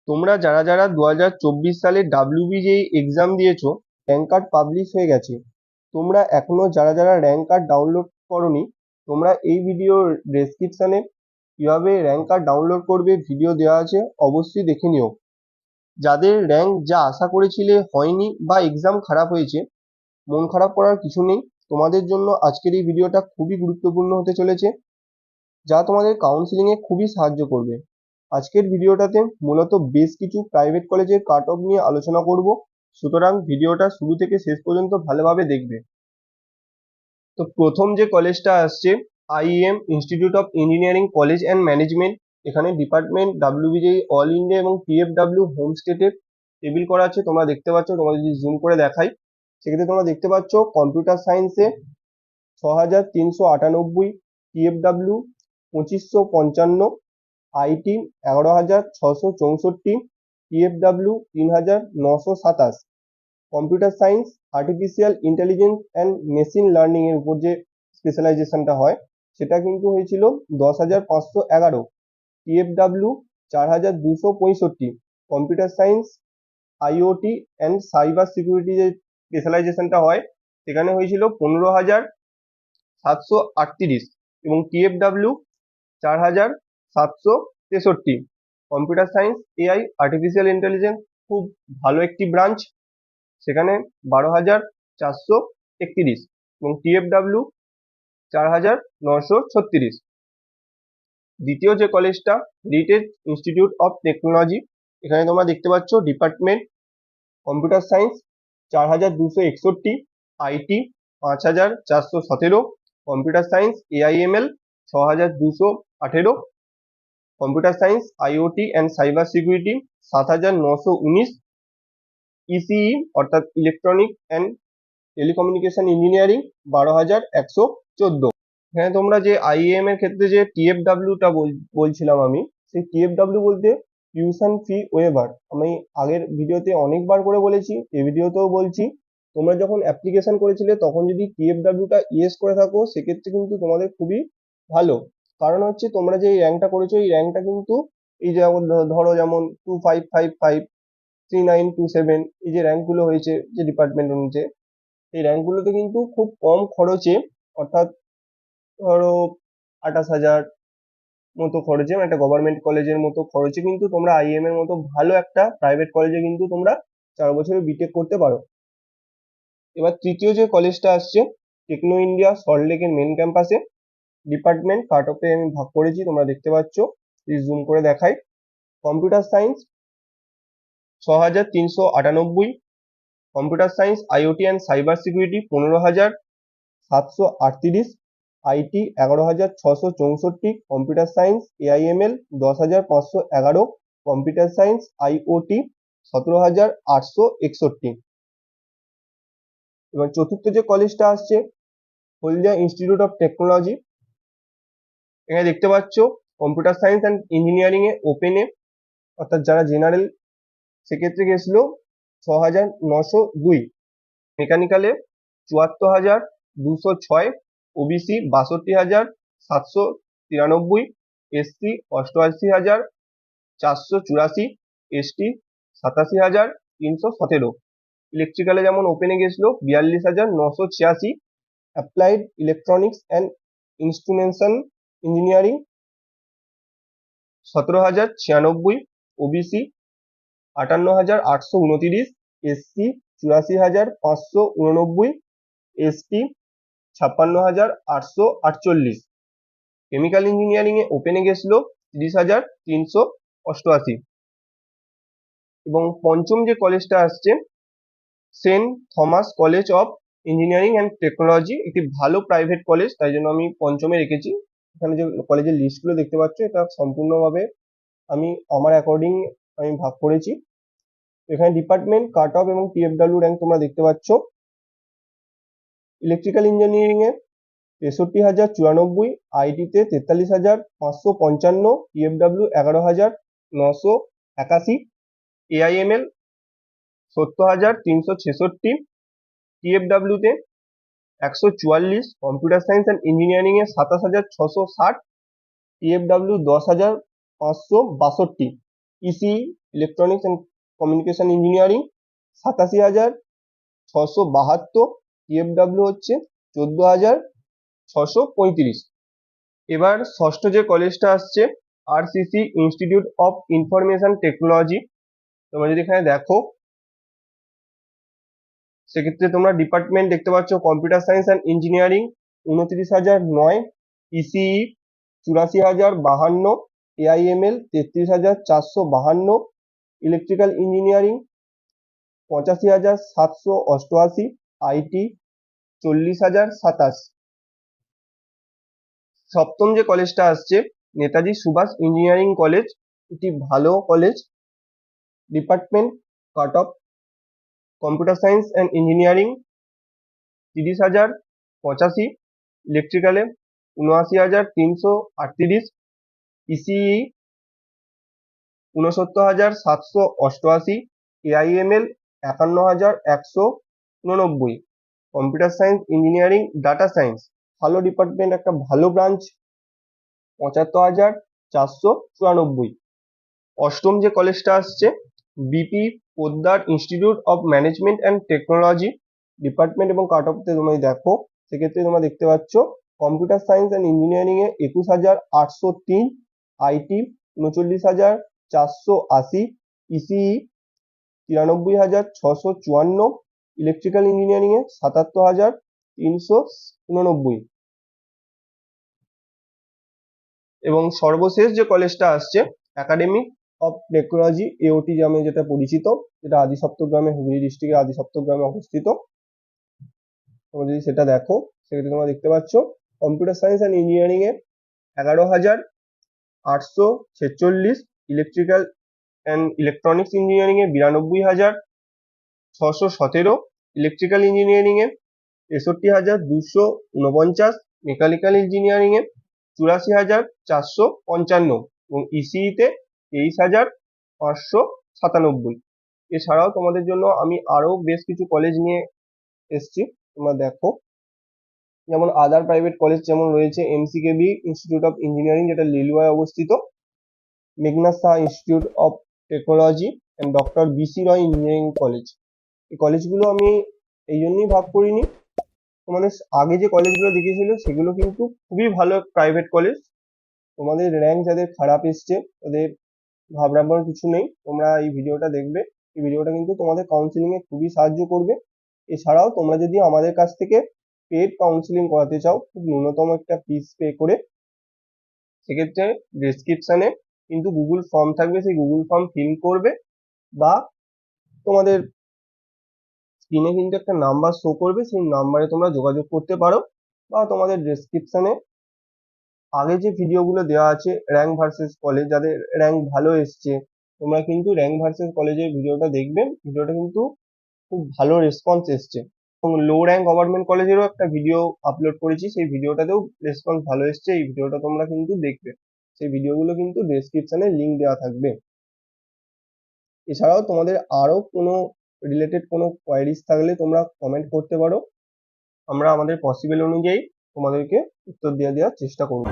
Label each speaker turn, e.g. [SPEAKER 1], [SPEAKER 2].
[SPEAKER 1] তোমরা যারা যারা 2024 সালে WBJEE এক্সাম দিয়েছো, র্যাঙ্ক কার্ড পাবলিশ হয়ে গেছে। তোমরা এখনো যারা যারা র্যাঙ্ক কার্ড ডাউনলোড করোনি, তোমরা এই ভিডিওর ডেসক্রিপশনে কিভাবে র্যাঙ্ক কার্ড ডাউনলোড করবে ভিডিও দেওয়া আছে, অবশ্যই দেখে নিও। যাদের র্যাঙ্ক যা আশা করেছিলে হয়নি বা এক্সাম খারাপ হয়েছে, মন খারাপ করার কিছু নেই। তোমাদের জন্য আজকের এই ভিডিওটা খুবই গুরুত্বপূর্ণ হতে চলেছে, যা তোমাদের কাউন্সিলিংয়ে খুবই সাহায্য করবে। আজকের ভিডিওটাতে মূলত বেশ কিছু প্রাইভেট কলেজের কাট অফ নিয়ে আলোচনা করব, সুতরাং ভিডিওটা শুরু থেকে শেষ পর্যন্ত ভালোভাবে দেখবে। তো প্রথম যে কলেজটা আসছে, IEM institute of engineering college and management. এখানে ডিপার্টমেন্ট WBJEE অল ইন্ডিয়া এবং PFW হোম স্টেটের টেবিল করা আছে, তোমরা দেখতে পাচ্ছ। তোমরা যদি জুম করে দেখাই, সেক্ষেত্রে তোমরা দেখতে পাচ্ছ কম্পিউটার সায়েন্সে 6398, PFW 2555, IT 11664, PFW 3927। Computer science, artificial intelligence and machine learning এর উপর যে স্পেশালাইজেশনটা হয়, সেটা কিন্তু হয়েছিল 10511, PFW 4265। Computer science, IoT and cyber security যে স্পেশালাইজেশনটা হয়, সেখানে হয়েছিল 15738 এবং PFW 4763। Computer science, AI artificial intelligence খুব ভালো একটি ব্রাঞ্চ, সেখানে 12431 এবং TFW 4936। দ্বিতীয় যে কলেজটা, হেরিটেজ ইনস্টিটিউট অফ টেকনোলজি। এখানে তোমরা দেখতে পাচ্ছ department computer science 4261, IT 5417, computer science AIML 6218, computer science IoT and cyber security 7919, ECE অর্থাৎ ইলেকট্রনিক অ্যান্ড টেলিকমিউনিকেশন ইঞ্জিনিয়ারিং 12114। হ্যাঁ, তোমরা যে আইএম এর ক্ষেত্রে যে TFW-টা বলছিলাম আমি, সেই TFW বলতে টিউশন ফি ওয়েভার। আমি আগের ভিডিওতে অনেকবার করে বলেছি, এই ভিডিওতেও বলছি, তোমরা যখন অ্যাপ্লিকেশন করেছিলে তখন যদি TFW-টা ইয়েস করে থাকো, সেক্ষেত্রে কিন্তু তোমাদের খুবই ভালো। কারণ হচ্ছে তোমরা যে র্যাঙ্কটা করেছো, এই র্যাঙ্কটা কিন্তু এই যেমন ধরো যেমন 2555, 3927, এই যে র্যাঙ্কগুলো হয়েছে যে ডিপার্টমেন্ট অনুযায়ী, এই র্যাঙ্কগুলোতে কিন্তু খুব কম খরচে, অর্থাৎ ধরো 28,000 মতো খরচে, একটা গভর্নমেন্ট কলেজের মতো খরচে কিন্তু তোমরা আইএম এর মতো ভালো একটা প্রাইভেট কলেজে কিন্তু তোমরা 4 বছরে বিটেক করতে পারো। এবার তৃতীয় যে কলেজটা আসছে, টেকনো ইন্ডিয়া সল্টলেকের মেন ক্যাম্পাসে। ডিপার্টমেন্ট কাট অফে আমি ভাগ করেছি, তোমরা দেখতে পাচ্ছ। জুম করে দেখাই। Computer science 6398, computer science IoT and cyber security 15738, IT 11664, computer science AIML 10511, computer science IoT 17861। এবার চতুর্থ যে কলেজটা আসছে, হলদিয়া ইনস্টিটিউট অফ টেকনোলজি। এখানে দেখতে পাচ্ছ কম্পিউটার সায়েন্স অ্যান্ড ইঞ্জিনিয়ারিং এ ওপেনে, অর্থাৎ যারা জেনারেল, সেক্ষেত্রে গেছিল 6902, মেকানিক্যালে 74,206, ওবিসি 62,793, এসসি 88,484, এসটি 87,317। ইলেকট্রিক্যালে যেমন ওপেনে গেছিল 42,986, applied electronics and instrumentation engineering 17,096, OBC 58,829, SC 84,589, ST 56,848। Chemical engineering এ ওপেনে গেছিল 30,388। এবং পঞ্চম যে কলেজটা আসছে, Saint Thomas college of engineering and technology, একটি ভালো প্রাইভেট কলেজ, তাই জন্য আমি পঞ্চমে রেখেছি। এখানে যে কলেজের লিস্টগুলো দেখতে পাচ্ছ, এটা সম্পূর্ণভাবে আমি আমার অ্যাকর্ডিং আমি ভাগ করেছি। এখানে ডিপার্টমেন্ট কাট অফ এবং TFW র্যাঙ্ক তোমরা দেখতে পাচ্ছ। ইলেকট্রিক্যাল ইঞ্জিনিয়ারিং এ 63,094, আইটিতে 43,555, PFW 11,981, AIML 70,366, TFW তে 144, কম্পিউটার সায়েন্স অ্যান্ড ইঞ্জিনিয়ারিং এ 27,660, TFW 10,562। EC electronics and communication engineering 87,672, TFW হচ্ছে 14,635। এবার ষষ্ঠ যে কলেজটা আসছে RCC institute of information technology. তোমরা যদি এখানে দেখো সেক্ষেত্রে তোমরা ডিপার্টমেন্ট দেখতে পাচ্ছ computer science and engineering 29,009, ECE 84,052, AIML 33,452, electrical engineering 85,788, IT 40,027। সপ্তম যে কলেজটা আসছে নেতাজি সুভাষ ইঞ্জিনিয়ারিং কলেজ, এটি ভালো college. Department cut off computer science and engineering 30,085, ইলেকট্রিক্যালে 79,338, ECE 69,788, AIML 51,189, computer science engineering data science ভালো ডিপার্টমেন্ট, একটা ভালো ব্রাঞ্চ 75,494। অষ্টম যে কলেজটা আসছে BP Poddar institute of management and technology, department এবং কাট অফতে তোমরা দেখো সেক্ষেত্রে তোমরা দেখতে পাচ্ছ কম্পিউটার সায়েন্স অ্যান্ড ইঞ্জিনিয়ারিং এ 21,803, আইটি 39,480, ইসিই 93,654, ইলেকট্রিক্যাল ইঞ্জিনিয়ারিং এ 77,389। এবং সর্বশেষ যে কলেজটা আসছে একাডেমি অফ টেকনোলজি এওটি নামে যেটা পরিচিত, যেটা আদি সপ্তগ্রামে হুগলি ডিস্ট্রিক্টের আদি সপ্তগ্রামে অবস্থিত। তোমরা যদি সেটা দেখো সেক্ষেত্রে তোমরা দেখতে পাচ্ছ কম্পিউটার সায়েন্স অ্যান্ড ইঞ্জিনিয়ারিং এ 11,846, ইলেকট্রিক্যাল অ্যান্ড ইলেকট্রনিক্স ইঞ্জিনিয়ারিং এ 92,617, ইলেকট্রিক্যাল ইঞ্জিনিয়ারিং এ 63,249, মেকানিক্যাল ইঞ্জিনিয়ারিং এ 84,455 এবং ইসিই তে 23,597। এছাড়াও তোমাদের জন্য আমি আরো বেশ কিছু কলেজ নিয়ে এসছি, তোমরা দেখো। যেমন আদার প্রাইভেট কলেজ যেমন রয়েছে এমসিকেবি ইনস্টিটিউট অফ ইঞ্জিনিয়ারিং, যেটা লিলুয়ায় অবস্থিত, Meghnad Saha institute of technology and doctor BC Roy engineering college. এই কলেজগুলো আমি এই জন্যই ভাগ করিনি, তোমাদের আগে যে কলেজগুলো দেখিয়েছিল সেগুলো কিন্তু খুবই ভালো প্রাইভেট কলেজ। তোমাদের র্যাঙ্ক যাদের খারাপ এসছে তাদের ঘাবড়াবার কিছু নেই, তোমরা এই ভিডিওটা দেখবে, এই ভিডিওটা কিন্তু তোমাদের কাউন্সিলিং এ খুবই সাহায্য করবে। এছাড়াও তোমরা যদি আমাদের কাছ থেকে পেড কাউন্সিলিং করাতে চাও খুব ন্যূনতম একটা ফিস পে করে, সেক্ষেত্রে ডেসক্রিপশনে কিন্তু গুগল ফর্ম থাকবে, সেই গুগল ফর্ম ফিল করবে বা তোমাদের স্ক্রিনে কিন্তু একটা নাম্বার শো করবে, সেই নাম্বারে তোমরা যোগাযোগ করতে পারো, বা তোমাদের ডেসক্রিপশনে আগে যে ভিডিওগুলো দেওয়া আছে র্যাঙ্ক ভার্সেস কলেজ, যাদের র্যাঙ্ক ভালো এসছে তোমরা কিন্তু র্যাঙ্ক ভার্সেস কলেজের ভিডিওটা দেখবেন, ভিডিওটা কিন্তু খুব ভালো রেসপন্স এসছে। এবং লো র্যাঙ্ক গভর্নমেন্ট কলেজেরও একটা ভিডিও আপলোড করেছি, সেই ভিডিওটাতেও রেসপন্স ভালো এসছে, এই ভিডিওটা তোমরা কিন্তু দেখবে, সেই ভিডিওগুলো কিন্তু ডেসক্রিপশনে লিঙ্ক দেওয়া থাকবে। এছাড়াও তোমাদের আরো কোনো রিলেটেড কোনো কোয়ারিজ থাকলে তোমরা কমেন্ট করতে পারো, আমরা আমাদের পসিবল অনুযায়ী তোমাদেরকে উত্তর দিয়ে দেওয়ার চেষ্টা করব।